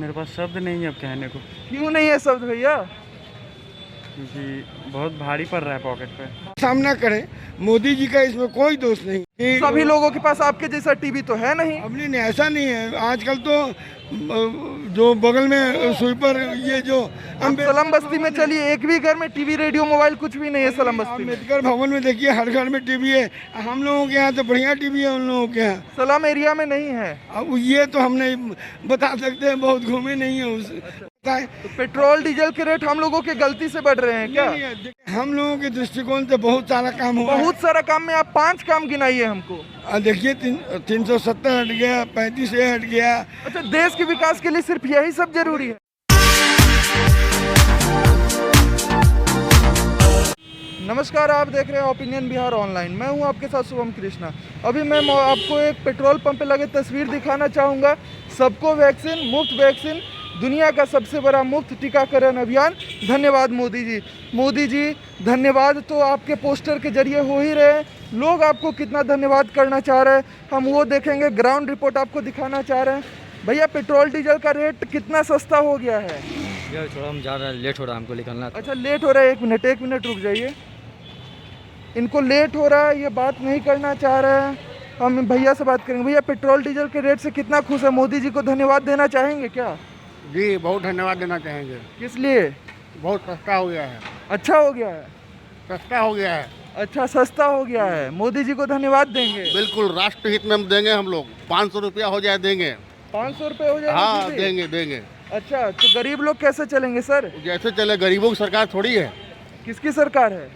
मेरे पास शब्द नहीं है अब कहने को, क्यों नहीं है शब्द भैया? क्योंकि बहुत भारी पड़ रहा है पॉकेट पे। सामना करें, मोदी जी का इसमें कोई दोष नहीं कि सभी लोगों के पास आपके जैसा टीवी तो है नहीं। अब नहीं, ऐसा नहीं है। आजकल तो जो बगल में स्वीपर ये जो आप सलम बस्ती में चलिए, एक भी घर में टीवी रेडियो मोबाइल कुछ भी नहीं है सलम बस्ती में। अम्बेडकर भवन में देखिए, हर घर में टीवी है। हम लोगों के यहाँ तो बढ़िया टीवी है, उन लोगों के यहाँ सलम एरिया में नहीं है। अब ये तो हम नहीं बता सकते हैं, बहुत घूमे नहीं है उस तो पेट्रोल डीजल के रेट हम लोगों के गलती से बढ़ रहे हैं क्या? हम लोगों के दृष्टिकोण से बहुत सारा काम हुआ है। बहुत सारा काम में आप 5 काम गिनाइए हमको। देखिए 370 हट गया, 35 हट गया। अच्छा, देश के विकास के लिए सिर्फ यही सब जरूरी है? नमस्कार, आप देख रहे हैं ओपिनियन बिहार ऑनलाइन। मैं हूं आपके साथ शुभम कृष्णा। अभी मैं आपको एक पेट्रोल पंप पे लगे तस्वीर दिखाना चाहूँगा। सबको वैक्सीन, मुफ्त वैक्सीन, दुनिया का सबसे बड़ा मुफ्त टीकाकरण अभियान। धन्यवाद मोदी जी। मोदी जी धन्यवाद तो आपके पोस्टर के जरिए हो ही रहे हैं। लोग आपको कितना धन्यवाद करना चाह रहे हैं हम वो देखेंगे। ग्राउंड रिपोर्ट आपको दिखाना चाह रहे हैं। भैया, पेट्रोल डीजल का रेट कितना सस्ता हो गया है? यार थोड़ा हम जा रहे हैं, लेट हो रहा है, हमको निकलना था। अच्छा, लेट हो रहा है। एक मिनट रुक जाइए। इनको लेट हो रहा है, ये बात नहीं करना चाह रहे हैं। हम भैया से बात करेंगे। भैया, पेट्रोल डीजल के रेट से कितना खुश है? मोदी जी को धन्यवाद देना चाहेंगे क्या? जी, बहुत धन्यवाद देना चाहेंगे। किस लिए? बहुत सस्ता हो गया है। अच्छा हो गया है। सस्ता हो गया है। अच्छा, सस्ता हो गया है। मोदी जी को धन्यवाद देंगे। बिल्कुल, राष्ट्रहित में हम देंगे। हम लोग 500 रुपया हो जाए देंगे। 500 रुपये हो जाएगा? हाँ, देंगे। अच्छा, तो गरीब लोग कैसे चलेंगे सर? जैसे चले, गरीबों की सरकार थोड़ी है। किसकी सरकार है?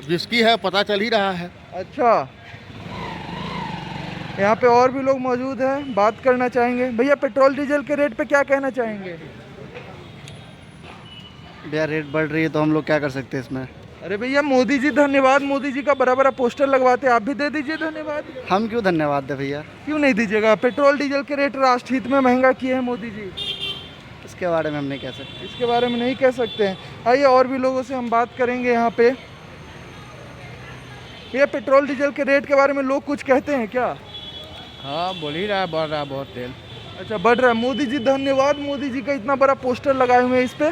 जिसकी है पता चल ही रहा है। अच्छा, यहाँ पे और भी लोग मौजूद हैं, बात करना चाहेंगे। भैया, पेट्रोल डीजल के रेट पे क्या कहना चाहेंगे? भैया रेट बढ़ रही है तो हम लोग क्या कर सकते हैं इसमें। अरे भैया, मोदी जी धन्यवाद, मोदी जी का बड़ा बड़ा पोस्टर लगवाते हैं, आप भी दे दीजिए धन्यवाद। हम क्यों धन्यवाद दे भैया? क्यों नहीं दीजिएगा? पेट्रोल डीजल के रेट राष्ट्रहित में महंगा किए हैं मोदी जी। इसके बारे में हम नहीं कह सकते। इसके बारे में नहीं कह सकते हैं। आइए और भी लोगों से हम बात करेंगे यहाँ पे। भैया, पेट्रोल डीजल के रेट के बारे में लोग कुछ कहते हैं क्या? हाँ, बोल ही रहा है, बढ़ रहा है बहुत तेल। अच्छा, बढ़ रहा है। मोदी जी धन्यवाद, मोदी जी का इतना बड़ा पोस्टर लगाए हुए हैं इस पे।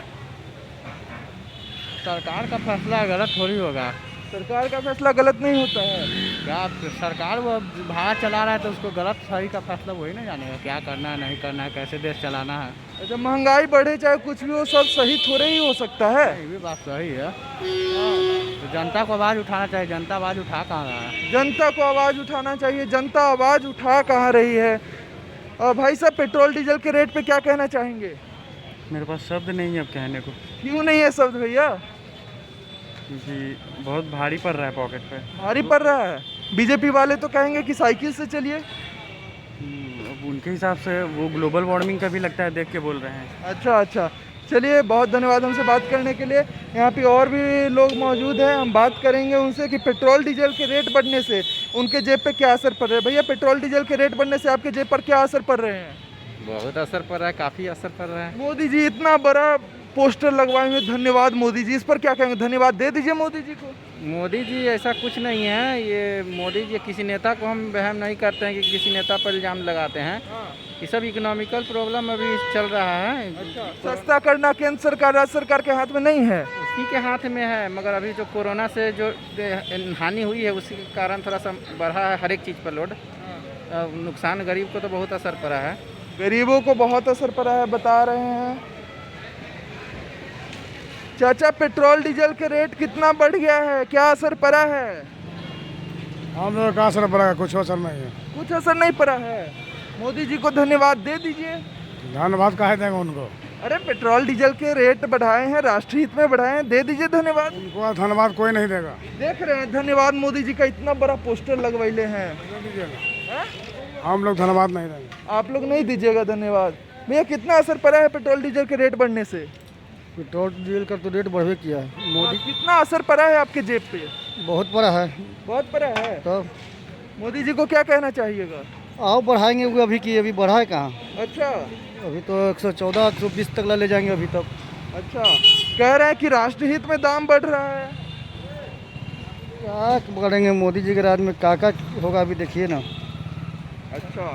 सरकार का फैसला गलत थोड़ी होगा। सरकार का फैसला गलत नहीं होता है। क्या सरकार वो भाड़ा चला रहा है तो उसको गलत सही का फैसला वही नहीं जानेगा, क्या करना है नहीं करना है, कैसे देश चलाना है। अच्छा, महंगाई बढ़े चाहे कुछ भी हो, सब सही थोड़े ही हो सकता है। ये भी बात सही है। तो जनता को आवाज़ उठाना चाहिए। जनता आवाज़ उठा कहाँ रहा है? जनता को आवाज़ उठाना चाहिए। जनता आवाज़ उठा कहाँ रही है? भाई साहब, पेट्रोल डीजल के रेट पे क्या कहना चाहेंगे? मेरे पास शब्द नहीं है अब कहने को, क्यों नहीं है शब्द भैया? क्योंकि बहुत भारी पड़ रहा है पॉकेट पे। भारी पड़ रहा है। बीजेपी वाले तो कहेंगे कि साइकिल से चलिए। अब उनके हिसाब से वो ग्लोबल वार्मिंग का भी लगता है, देख के बोल रहे हैं। अच्छा, चलिए, बहुत धन्यवाद हमसे बात करने के लिए। यहाँ पे और भी लोग मौजूद हैं, हम बात करेंगे उनसे कि पेट्रोल डीजल के रेट बढ़ने से उनके जेब पे क्या असर पड़ रहा है। भैया, पेट्रोल डीजल के रेट बढ़ने से आपके जेब पर क्या असर पड़ रहे हैं? बहुत असर पड़ रहा है, काफ़ी असर पड़ रहा है। मोदी जी इतना बड़ा पोस्टर लगवाए हुए, धन्यवाद मोदी जी, इस पर क्या कहेंगे? धन्यवाद दे दीजिए मोदी जी को। मोदी जी ऐसा कुछ नहीं है। ये मोदी जी किसी नेता को हम वहम नहीं करते हैं कि किसी नेता पर इल्ज़ाम लगाते हैं। ये सब इकोनॉमिकल प्रॉब्लम अभी चल रहा है। अच्छा, सस्ता करना केंद्र सरकार, राज्य सरकार के हाथ में नहीं है, उसी के हाथ में है। मगर अभी जो कोरोना से जो हानि हुई है उसी के कारण थोड़ा सा बढ़ा है हर एक चीज़ पर लोड। नुकसान गरीब को तो बहुत असर पड़ा है। गरीबों को बहुत असर पड़ा है, बता रहे हैं चाचा। पेट्रोल डीजल के रेट कितना बढ़ गया है, क्या असर पड़ा है? हम लोग का असर पड़ा, कुछ असर नहीं है। कुछ असर नहीं पड़ा है। मोदी जी को धन्यवाद दे दीजिए। धन्यवाद काहे देंगे उनको? अरे, पेट्रोल डीजल के रेट बढ़ाए हैं, राष्ट्रहित में बढ़ाए हैं, दे दीजिए धन्यवाद। उनको धन्यवाद कोई नहीं देगा। देख रहे हैं, धन्यवाद मोदी जी का इतना बड़ा पोस्टर लगवाइले हैं। हम लोग धन्यवाद नहीं देंगे। आप लोग नहीं दीजिएगा धन्यवाद। भैया, कितना असर पड़ा है पेट्रोल डीजल के रेट बढ़ने से? पेट्रोल डीजल का तो रेट बढ़े किया है मोदी। कितना असर पड़ा है आपके जेब पे? बहुत बड़ा है। बहुत पड़ा है। तो मोदी जी को क्या कहना चाहिएगा? आओ बढ़ाएंगे, वो अभी की अभी बढ़ा है कहाँ? अच्छा, अभी तो 114 120 तक ले जाएंगे अभी तक। अच्छा, कह रहे हैं कि राष्ट्रहित में दाम बढ़ रहा है। क्या बढ़ेंगे? मोदी जी के राज में क्या होगा अभी देखिए ना। अच्छा,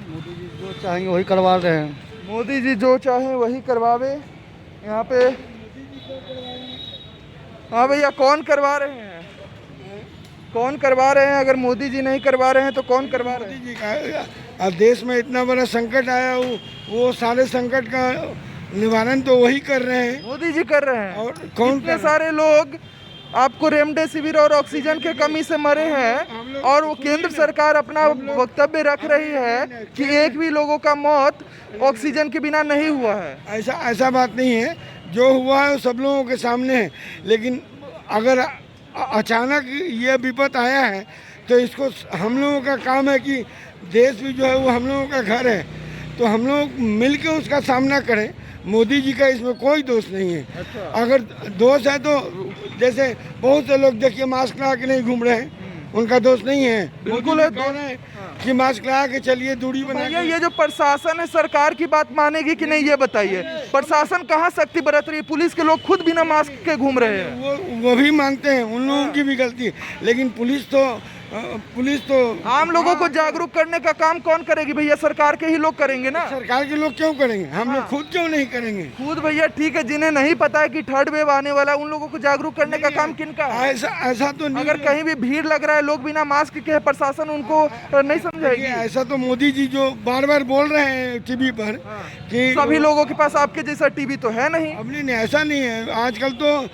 मोदी जी जो चाहेंगे वही करवा रहे हैं। मोदी जी जो चाहे वही करवावे यहाँ पे। हाँ भैया, कौन करवा रहे हैं? कौन करवा रहे हैं? अगर मोदी जी नहीं करवा रहे हैं तो कौन करवा रहे हैं? मोदी जी का अब देश में इतना बड़ा संकट आया, वो सारे संकट का निवारण तो वही कर रहे हैं। मोदी जी कर रहे हैं। और कौन इतने सारे लोग आपको रेमडेसिविर और ऑक्सीजन के कमी से मरे हैं और वो केंद्र सरकार अपना वक्तव्य रख रही है कि एक भी लोगों का मौत ऑक्सीजन के बिना नहीं हुआ है। ऐसा बात नहीं है, जो हुआ है वो सब लोगों के सामने है। लेकिन अगर अचानक ये विपत आया है तो इसको हम लोगों का काम है कि देश भी जो है वो हम लोगों का घर है, तो हम लोग मिलकर उसका सामना करें। मोदी जी का इसमें कोई दोष नहीं है। अच्छा। अगर दोष है तो जैसे बहुत से लोग देखिए मास्क लगा के नहीं घूम रहे हैं, उनका दोष नहीं है। बिल्कुल मोदी जी कह रहे हैं कि मास्क लगा के चलिए, दूरी बना भैया ये जो प्रशासन है सरकार की बात मानेगी कि नहीं, ये बताइए। प्रशासन कहाँ सख्ती बरत रही है? पुलिस के लोग खुद बिना मास्क के घूम रहे हैं। वो भी मानते हैं, उन लोगों की भी गलती है। लेकिन पुलिस तो आम लोगों को जागरूक करने का काम कौन करेगी भैया? सरकार के ही लोग करेंगे ना। सरकार के लोग क्यों करेंगे? हम लोग खुद क्यों नहीं करेंगे? खुद भैया ठीक है, जिन्हें नहीं पता है कि थर्ड वेव आने वाला है उन लोगों को जागरूक करने का काम किनका है? ऐसा तो नहीं। अगर कहीं भी भीड़ लग रहा है, लोग बिना मास्क के है, प्रशासन उनको नहीं समझाएगी। ऐसा तो मोदी जी जो बार बार बोल रहे हैं टीवी पर कि सभी लोगों के पास आपके जैसा टीवी तो है नहीं। अब नहीं, ऐसा नहीं है। आजकल तो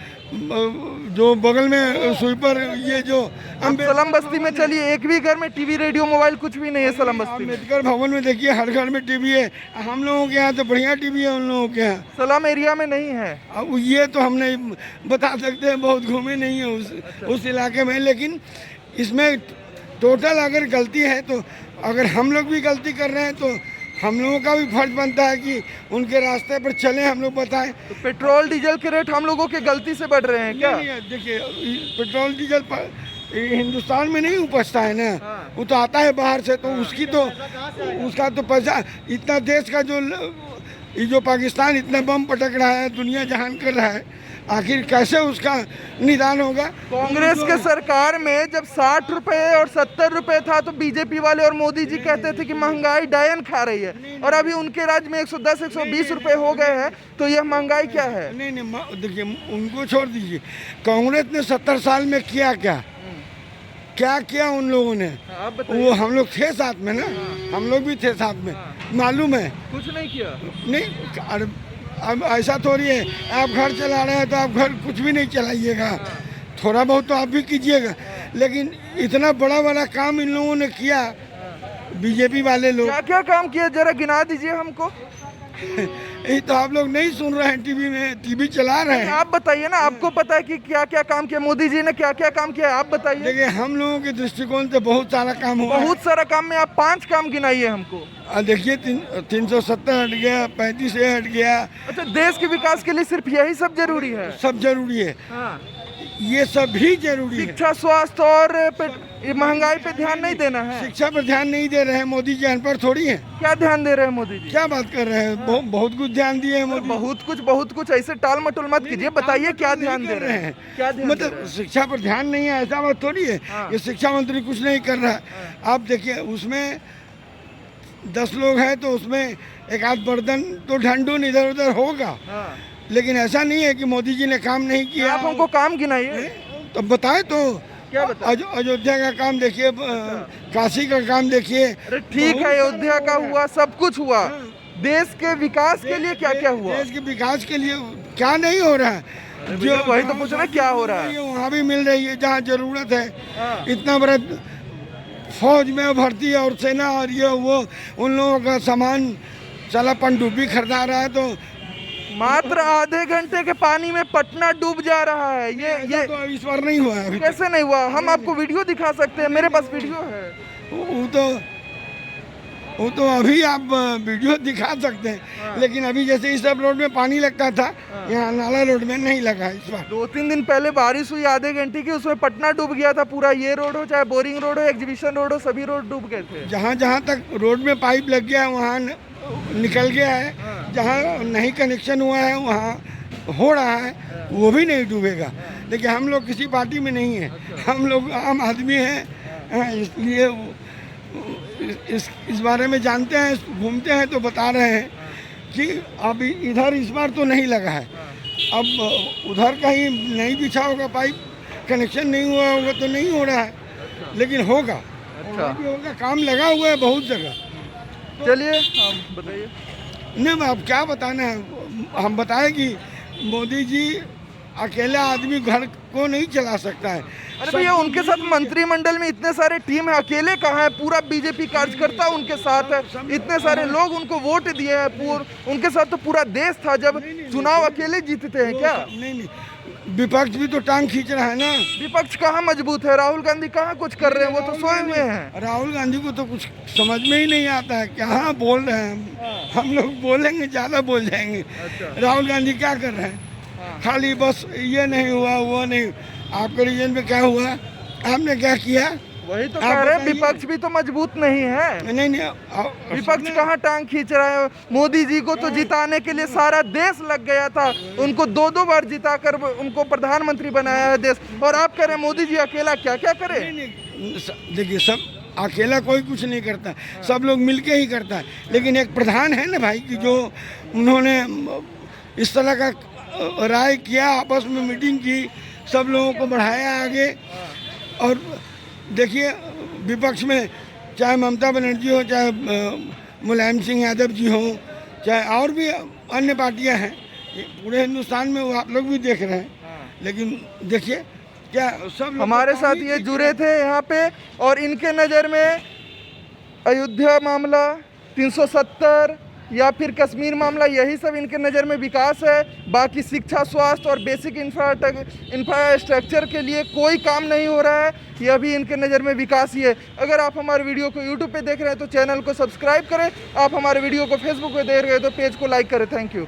जो बगल में स्वीपर ये जो सलम बस्ती में चलिए, एक भी घर में टीवी रेडियो मोबाइल कुछ भी नहीं है सलम बस्ती में। अम्बेडकर भवन में देखिए हर घर में टीवी है। हम लोगों के यहाँ तो बढ़िया टीवी है, उन लोगों के यहाँ सलम एरिया में नहीं है। अब ये तो हम नहीं बता सकते हैं, बहुत घूमे नहीं है उस इलाके में। लेकिन इसमें टोटल अगर गलती है तो अगर हम लोग भी गलती कर रहे हैं तो हम लोगों का भी फर्ज बनता है कि उनके रास्ते पर चलें, हम लोग बताएं। तो पेट्रोल डीजल के रेट हम लोगों के गलती से बढ़ रहे हैं क्या? नहीं, देखिए पेट्रोल डीजल हिंदुस्तान में नहीं उपजता है ना। वो तो आता है बाहर से, तो उसका तो पैसा इतना देश का जो पाकिस्तान इतना बम पटक रहा है, दुनिया जहान कर रहा है, आखिर कैसे उसका निदान होगा? कांग्रेस के सरकार में जब 60 रुपए और 70 रुपए था तो बीजेपी वाले और मोदी जी कहते थे कि महंगाई डायन खा रही है, और अभी उनके राज्य में 110 120 रुपए हो गए हैं, तो यह महंगाई क्या है? नहीं, देखिए उनको छोड़ दीजिए। कांग्रेस ने 70 साल में किया क्या किया उन लोगों ने? वो हम लोग थे साथ में ना, हम लोग भी थे साथ में, मालूम है। कुछ नहीं किया। नहीं, अब ऐसा थोड़ी है आप घर चला रहे हैं तो आप घर कुछ भी नहीं चलाइएगा, थोड़ा बहुत तो आप भी कीजिएगा। लेकिन इतना बड़ा काम इन लोगों ने किया, बीजेपी वाले लोग। क्या क्या काम किया, जरा गिना दीजिए हमको। यही तो आप लोग नहीं सुन रहे हैं, टीवी चला रहे हैं। आप बताइए ना, आपको पता है कि क्या क्या काम किया मोदी जी ने, क्या क्या काम किया, आप बताइए। देखिए हम लोगों के दृष्टिकोण से बहुत सारा काम हुआ। बहुत सारा काम में आप 5 काम गिनाइए हमको। देखिए 370 हट गया, 35 हट गया। अच्छा, देश के विकास के लिए सिर्फ यही सब जरूरी है? सब जरूरी है, ये सब भी जरूरी है। शिक्षा, स्वास्थ्य और महंगाई पे ध्यान नहीं देना है? शिक्षा पर ध्यान नहीं दे रहे हैं। मोदी जी अनपढ़ थोड़ी है? क्या ध्यान दे रहे हैं मोदी जी? क्या बात कर रहे हैं? बहुत कुछ ध्यान दिए हैं मोदी। बहुत कुछ ऐसे टाल मटोल मत कीजिए, बताइए क्या ध्यान दे रहे हैं? क्या ध्यान मतलब शिक्षा पर ध्यान नहीं है ऐसा बात थोड़ी है कि शिक्षा मंत्री कुछ नहीं कर रहा है। आप देखिए उसमें 10 लोग हैं तो उसमें एक आध बर्तन तो ढंढून इधर उधर होगा, लेकिन ऐसा नहीं है कि मोदी जी ने काम नहीं किया। आप हमको काम गिनाइए। तो बताए तो क्या बताए? अयोध्या का काम देखिए, काशी का काम देखिए। अरे ठीक है, अयोध्या का हुआ, सब कुछ हुआ। देश के विकास के लिए क्या क्या हुआ? देश के विकास के लिए क्या नहीं हो रहा है? जो वही तो पूछ रहे क्या हो रहा है? वहाँ भी मिल रही है जहाँ जरूरत है। इतना बड़ा फौज में भर्ती और सेना और ये वो उन लोगों का सामान चला पनडुब्बी खरीदा रहा है, तो मात्र आधे घंटे के पानी में पटना डूब जा रहा है। ये तो इस बार नहीं हुआ है अभी। कैसे नहीं हुआ? हम आपको वीडियो दिखा सकते हैं, मेरे पास वीडियो है। वो तो अभी आप वीडियो दिखा सकते हैं, लेकिन अभी जैसे इस सब रोड में पानी लगता था, यहाँ नाला रोड में नहीं लगा इस बार। 2-3 दिन पहले बारिश हुई आधे घंटे की, उसमें पटना डूब गया था पूरा। ये रोड हो चाहे बोरिंग रोड हो, एग्जीबिशन रोड हो, सभी रोड डूब गए थे। जहाँ तक रोड में पाइप लग गया है वहाँ निकल गया है, जहाँ नहीं कनेक्शन हुआ है वहाँ हो रहा है, वो भी नहीं डूबेगा। देखिए हम लोग किसी पार्टी में नहीं है, हम लोग आम आदमी हैं, इसलिए इस बारे में जानते हैं, घूमते हैं तो बता रहे हैं कि अब इधर इस बार तो नहीं लगा है, अब उधर कहीं नहीं बिछा होगा पाइप, कनेक्शन नहीं हुआ होगा तो नहीं हो रहा है, लेकिन होगा। अच्छा, भी होगा, काम लगा हुआ है बहुत जगह। चलिए आप बताइए। नहीं, अब क्या बताना है, हम बताएं कि मोदी जी अकेला आदमी घर को नहीं चला सकता है। अरे भैया, उनके साथ मंत्रिमंडल में इतने सारे टीम है, अकेले कहाँ है? पूरा बीजेपी कार्यकर्ता उनके साथ है, इतने सारे लोग उनको वोट दिए हैं, उनके साथ तो पूरा देश था जब चुनाव अकेले जीतते हैं क्या? नहीं, विपक्ष भी तो टांग खींच रहा है ना। विपक्ष कहाँ मजबूत है? राहुल गांधी कहाँ कुछ कर रहे हैं? वो तो सोए हुए हैं। राहुल गांधी को तो कुछ समझ में ही नहीं आता है, क्या बोल रहे हैं। हम लोग बोलेंगे ज़्यादा बोल जाएंगे। राहुल गांधी क्या कर रहे हैं? खाली बस ये नहीं हुआ, वो नहीं। आपके रीजन में क्या हुआ, आपने क्या किया? वही तो कह रहे हैं, विपक्ष भी तो मजबूत नहीं है। नहीं, विपक्ष कहाँ टांग खींच रहा है? मोदी जी को तो जिताने के लिए सारा देश लग गया था, उनको 2-2 बार जिताकर उनको प्रधानमंत्री बनाया है देश, और आप कह रहे हैं मोदी जी अकेला क्या क्या करे? देखिए, सब अकेला कोई कुछ नहीं करता, सब लोग मिलके ही करता है। लेकिन एक प्रधान है ना भाई, कि जो उन्होंने इस तरह का राय किया, आपस में मीटिंग की, सब लोगों को बढ़ाया आगे। और देखिए, विपक्ष में चाहे ममता बनर्जी हो, चाहे मुलायम सिंह यादव जी हो, चाहे और भी अन्य पार्टियां हैं, पूरे हिंदुस्तान में वो आप लोग भी देख रहे हैं। लेकिन देखिए, क्या सब हमारे साथ ये जुड़े थे यहाँ पे, और इनके नज़र में अयोध्या मामला, 370 या फिर कश्मीर मामला, यही सब इनके नज़र में विकास है। बाकी शिक्षा, स्वास्थ्य और बेसिक इंफ्रास्ट्रक्चर के लिए कोई काम नहीं हो रहा है, यह भी इनके नज़र में विकास ही है। अगर आप हमारे वीडियो को यूट्यूब पे देख रहे हैं तो चैनल को सब्सक्राइब करें, आप हमारे वीडियो को फेसबुक पे देख रहे हैं तो पेज को लाइक करें। Thank you.